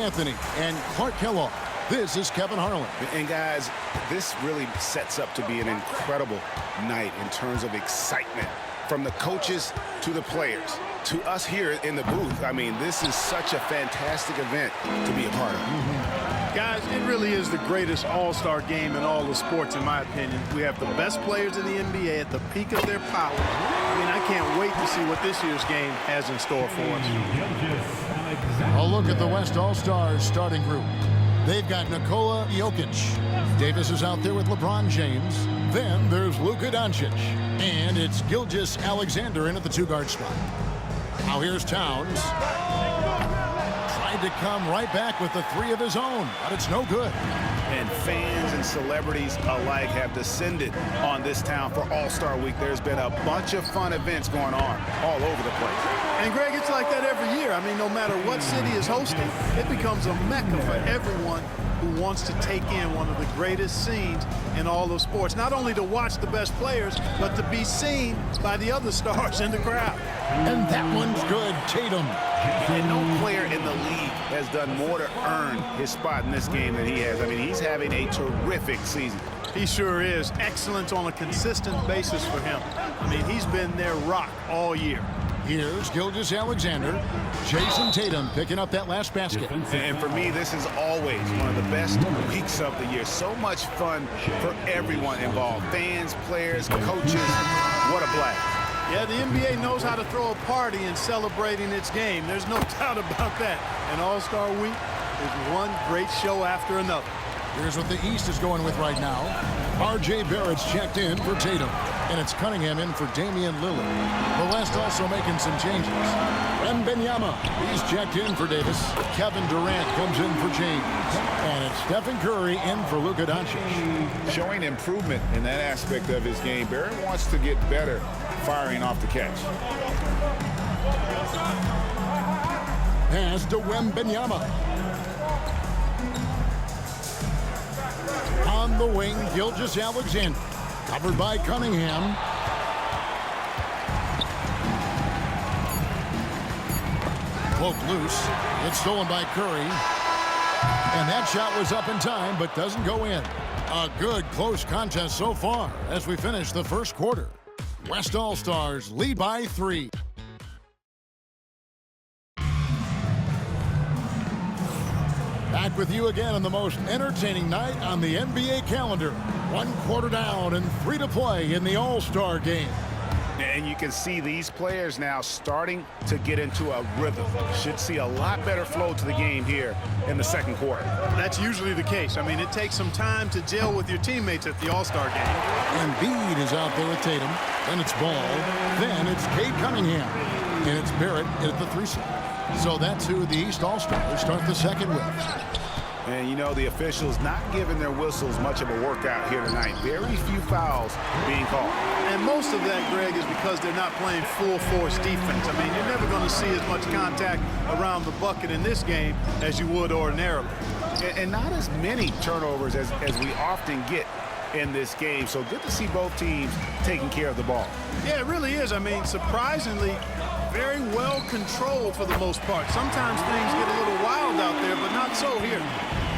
Anthony and Clark Kellogg. This is Kevin Harlan. And guys, this really sets up to be an incredible night in terms of excitement. From the coaches to the players to us here in the booth. I mean, this is such a fantastic event to be a part of. Guys, it really is the greatest all-star game in all the sports, in my opinion. We have the best players in the NBA at the peak of their powers. I mean, I can't wait to see what this year's game has in store for us. A look at the West All-Stars starting group. They've got Nikola Jokic. Davis is out there with LeBron James. Then there's Luka Doncic. And it's Gilgeous-Alexander in at the two-guard spot. Now here's Towns. Tried to come right back with the three of his own, but it's no good. And fans and celebrities alike have descended on this town for All-Star Week. There's been a bunch of fun events going on all over the place. And, Greg, it's like that every year. I mean, no matter what city is hosting, it becomes a mecca for everyone who wants to take in one of the greatest scenes in all of sports. Not only to watch the best players, but to be seen by the other stars in the crowd. And that one's good. Tatum. And no player in the league has done more to earn his spot in this game than he has. I mean, he's having a terrific season. He sure is. Excellent on a consistent basis for him. I mean, he's been their rock all year. Here's Gilgeous-Alexander. Jason Tatum picking up that last basket. And for me, this is always one of the best weeks of the year. So much fun for everyone involved. Fans, players, coaches. What a blast. Yeah, the NBA knows how to throw a party in celebrating its game. There's no doubt about that. And All-Star Week is one great show after another. Here's what the East is going with right now. R.J. Barrett's checked in for Tatum. And it's Cunningham in for Damian Lillard. The West also making some changes. Wembanyama, he's checked in for Davis. Kevin Durant comes in for James. And it's Stephen Curry in for Luka Doncic. Showing improvement in that aspect of his game. Barrett wants to get better firing off the catch. Pass to Wembanyama. On the wing, Gilgeous-Alexander. Covered by Cunningham. Poked loose. It's stolen by Curry. And that shot was up in time, but doesn't go in. A good close contest so far as we finish the first quarter. West All-Stars lead by 3. Back with you again on the most entertaining night on the NBA calendar. 1 quarter down and 3 to play in the All-Star game. And you can see these players now starting to get into a rhythm. Should see a lot better flow to the game here in the second quarter. That's usually the case. I mean, it takes some time to gel with your teammates at the All-Star game. Embiid is out there with Tatum. Then it's Ball. Then it's Cade Cunningham. And it's Barrett at the 3 slot. So that's who the East All-Stars start the second with. And, you know, the officials not giving their whistles much of a workout here tonight. Very few fouls being called. And most of that, Greg, is because they're not playing full-force defense. I mean, you're never going to see as much contact around the bucket in this game as you would ordinarily. And not as many turnovers as we often get in this game. So good to see both teams taking care of the ball. Yeah, it really is. I mean, surprisingly, very well controlled for the most part. Sometimes things get a little wild out there, but not so here.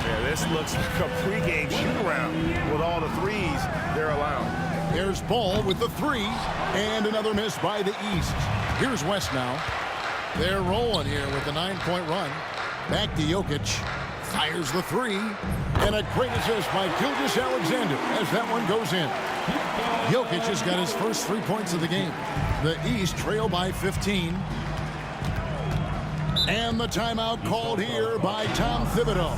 Yeah, this looks like a pregame shoot-around with all the threes they're allowing. There's Ball with the 3, and another miss by the East. Here's West now. They're rolling here with a 9-point run. Back to Jokic. Fires the 3, and a great assist by Gilgeous-Alexander as that one goes in. Jokic has got his first 3 points of the game. The East trail by 15. And the timeout called here by Tom Thibodeau.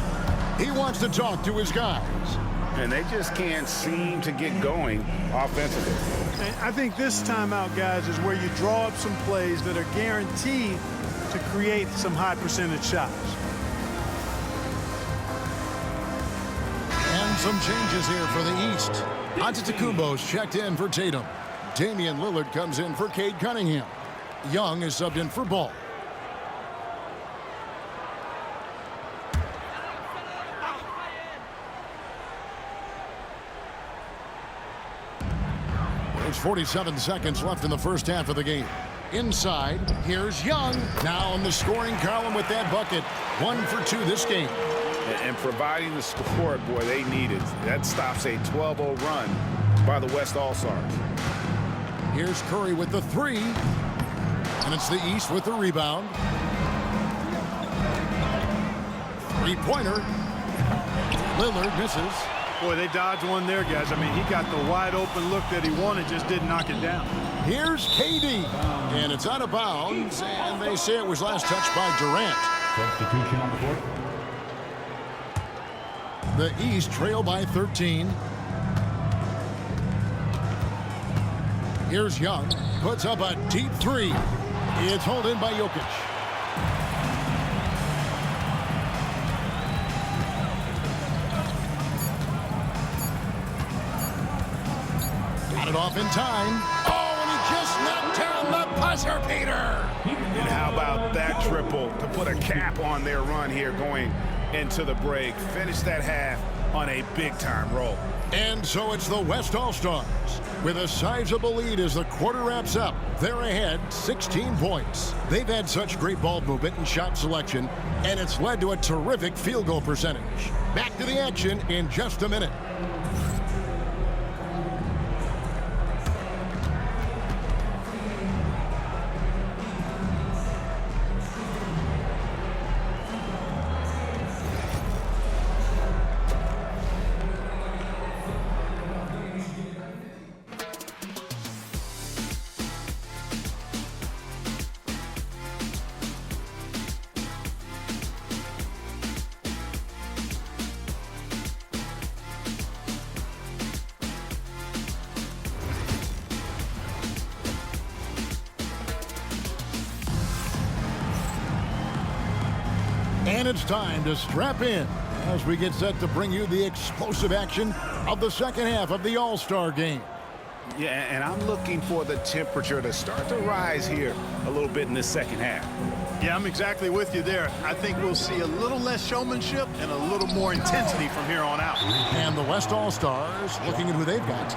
He wants to talk to his guys. And they just can't seem to get going offensively. And I think this timeout, guys, is where you draw up some plays that are guaranteed to create some high percentage shots. And some changes here for the East. Antetokounmpo's checked in for Tatum. Damian Lillard comes in for Cade Cunningham. Young is subbed in for Ball. There's 47 seconds left in the first half of the game. inside. Here's Young. Now in the scoring column with that bucket. 1 for 2 this game. And providing the support, boy, they needed. That stops a 12-0 run by the West All-Stars. Here's Curry with the 3. And it's the East with the rebound. Three-pointer. Lillard misses. Boy, they dodged one there, guys. I mean, he got the wide-open look that he wanted, just didn't knock it down. Here's KD. And it's out of bounds, and they say it was last touched by Durant. Substitution on the court. The East trail by 13. Here's Young. Puts up a deep 3. It's hauled in by Jokic. Got it off in time. Oh, and he just knocked down the buzzer beater. And how about that triple to put a cap on their run here going into the break. Finish that half on a big-time roll. And so it's the West All-Stars with a sizable lead as the quarter wraps up. They're ahead 16 points. They've had such great ball movement and shot selection, and it's led to a terrific field goal percentage. Back to the action in just a minute. And it's time to strap in as we get set to bring you the explosive action of the second half of the All-Star game. Yeah, and I'm looking for the temperature to start to rise here a little bit in this second half. Yeah, I'm exactly with you there. I think we'll see a little less showmanship and a little more intensity from here on out. And the West All-Stars looking at who they've got.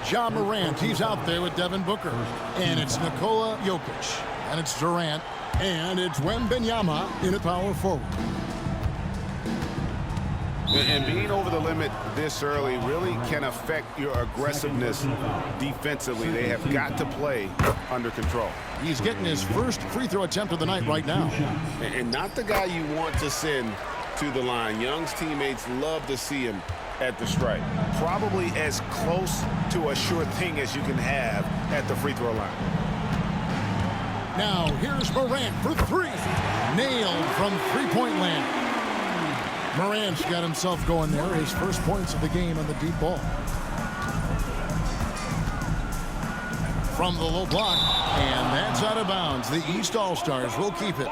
Ja Morant, he's out there with Devin Booker. And it's Nikola Jokic. And it's Durant. And it's Wembanyama in a power forward. And being over the limit this early really can affect your aggressiveness defensively. They have got to play under control. He's getting his first free throw attempt of the night right now. And not the guy you want to send to the line. Young's teammates love to see him at the stripe. Probably as close to a sure thing as you can have at the free throw line. Now, here's Morant for 3. Nailed from three-point land. Morant's got himself going there. His first points of the game on the deep ball. From the low block, and that's out of bounds. The East All-Stars will keep it.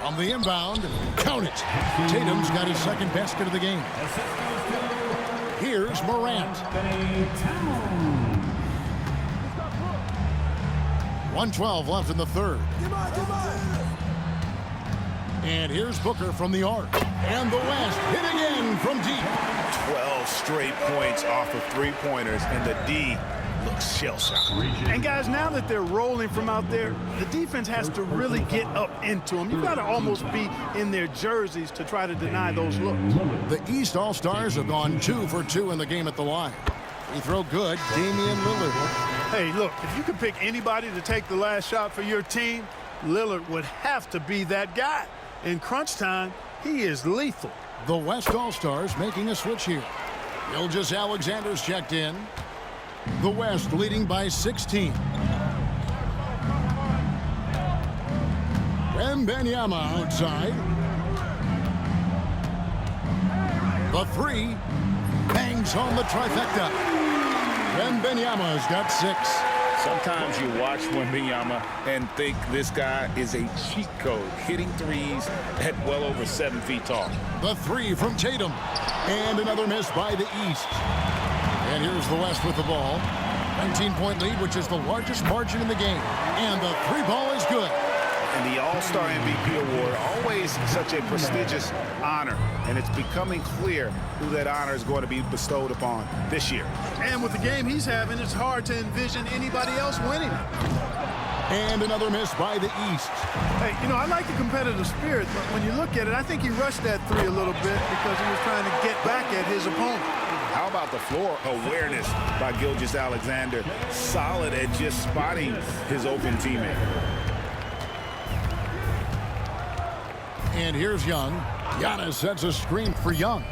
From the inbound, count it. Tatum's got his second basket of the game. Here's Morant. 1:12 left in the third. And here's Booker from the arc. And the West hit again from deep. 12 straight points off of three-pointers, and the D looks shell-shocked. And guys, now that they're rolling from out there, the defense has to really get up into them. You've got to almost be in their jerseys to try to deny those looks. The East All-Stars have gone 2 for 2 in the game at the line. Free throw good, Damian Lillard. Hey, look, if you could pick anybody to take the last shot for your team, Lillard would have to be that guy. In crunch time, he is lethal. The West All-Stars making a switch here. Gilgeous Alexander's checked in. The West leading by 16. Wembanyama outside. The 3 bangs home the trifecta. Wembanyama's got 6. Sometimes you watch Wembanyama and think this guy is a cheat code, hitting threes at well over 7 feet tall. The 3 from Tatum. And another miss by the East. And here's the West with the ball. 19-point lead, which is the largest margin in the game. And the 3 ball is good. And the All-Star MVP award, always such a prestigious honor. And it's becoming clear who that honor is going to be bestowed upon this year. And with the game he's having, it's hard to envision anybody else winning. And another miss by the East. Hey, you know, I like the competitive spirit, but when you look at it, I think he rushed that three a little bit because he was trying to get back at his opponent. How about the floor awareness by Gilgeous-Alexander? Solid at just spotting his open teammate. And here's Young. Giannis sets a screen for Young.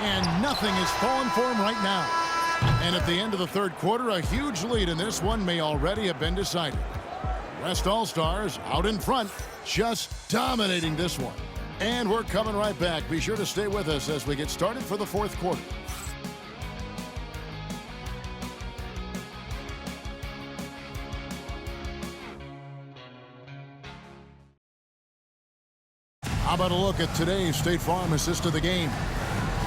And nothing is falling for him right now. And at the end of the third quarter, a huge lead in this one may already have been decided. West All-Stars out in front, just dominating this one. And we're coming right back. Be sure to stay with us as we get started for the fourth quarter. How about a look at today's State Farm assist of the game?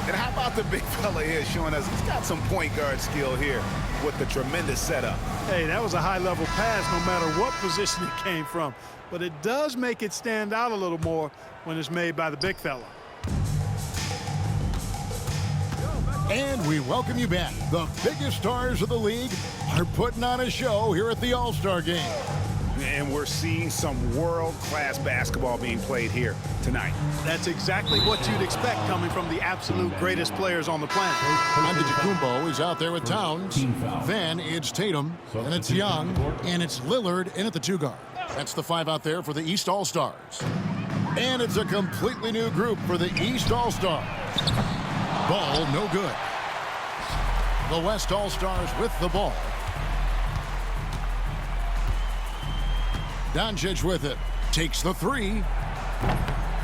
And how about the big fella here showing us he's got some point guard skill here with the tremendous setup. Hey, that was a high-level pass no matter what position it came from. But it does make it stand out a little more when it's made by the big fella. And we welcome you back. The biggest stars of the league are putting on a show here at the All-Star Game. And we're seeing some world-class basketball being played here tonight. That's exactly what you'd expect coming from the absolute greatest players on the planet. Antetokounmpo is out there with Towns. Then it's Tatum, and it's Young, and it's Lillard in at the two guard. That's the five out there for the East All-Stars. And it's a completely new group for the East All-Stars. Ball no good. The West All-Stars with the ball. Doncic with it. Takes the three.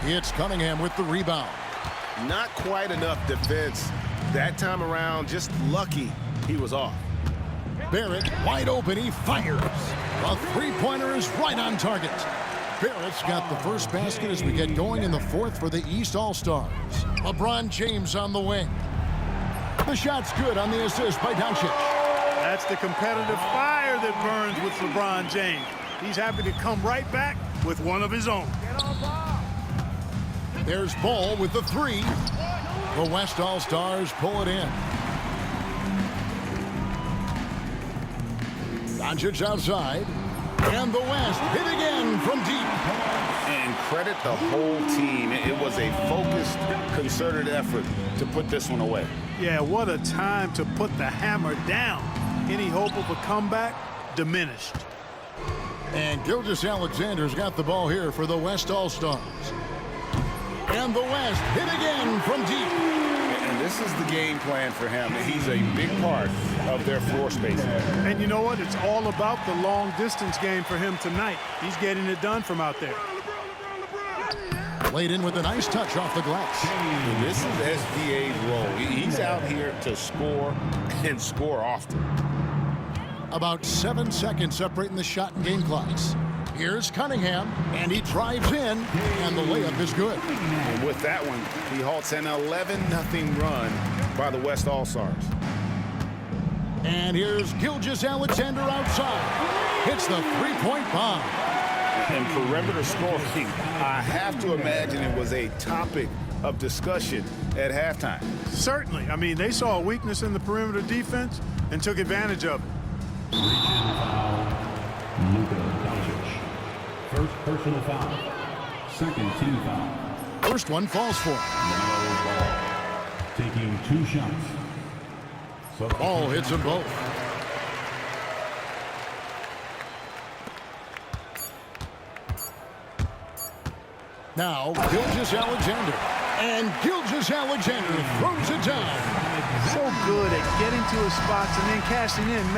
It's Cunningham with the rebound. Not quite enough defense that time around. Just lucky he was off. Barrett wide open. He fires. A three-pointer is right on target. Barrett's got the first basket as we get going in the fourth for the East All-Stars. LeBron James on the wing. The shot's good on the assist by Doncic. That's the competitive fire that burns with LeBron James. He's happy to come right back with one of his own. There's Ball with the three. The West All-Stars pull it in. Doncic outside. And the West hit again from deep. And credit the whole team. It was a focused, concerted effort to put this one away. Yeah, what a time to put the hammer down. Any hope of a comeback diminished. And Gilgeous-Alexander's got the ball here for the West All-Stars. And the West hit again from deep. And this is the game plan for him. He's a big part of their floor space. And you know what? It's all about the long-distance game for him tonight. He's getting it done from out there. Laid in with a nice touch off the glass. And this is SGA's role. He's out here to score and score often. About 7 seconds separating the shot and game clocks. Here's Cunningham, and he drives in, and the layup is good. And with that one, he halts an 11-0 run by the West All-Stars. And here's Gilgeous-Alexander outside. Hits the three-point bomb. And perimeter scoring, I have to imagine it was a topic of discussion at halftime. Certainly. I mean, they saw a weakness in the perimeter defense and took advantage of it. Region foul, Luka Doncic. First personal foul. Second team foul. First one falls for him. LaMelo Ball taking 2 shots. Ball hits them both. Now, Gilgeous-Alexander. And Gilgeous-Alexander throws it down. So good at getting to his spots and then cashing in.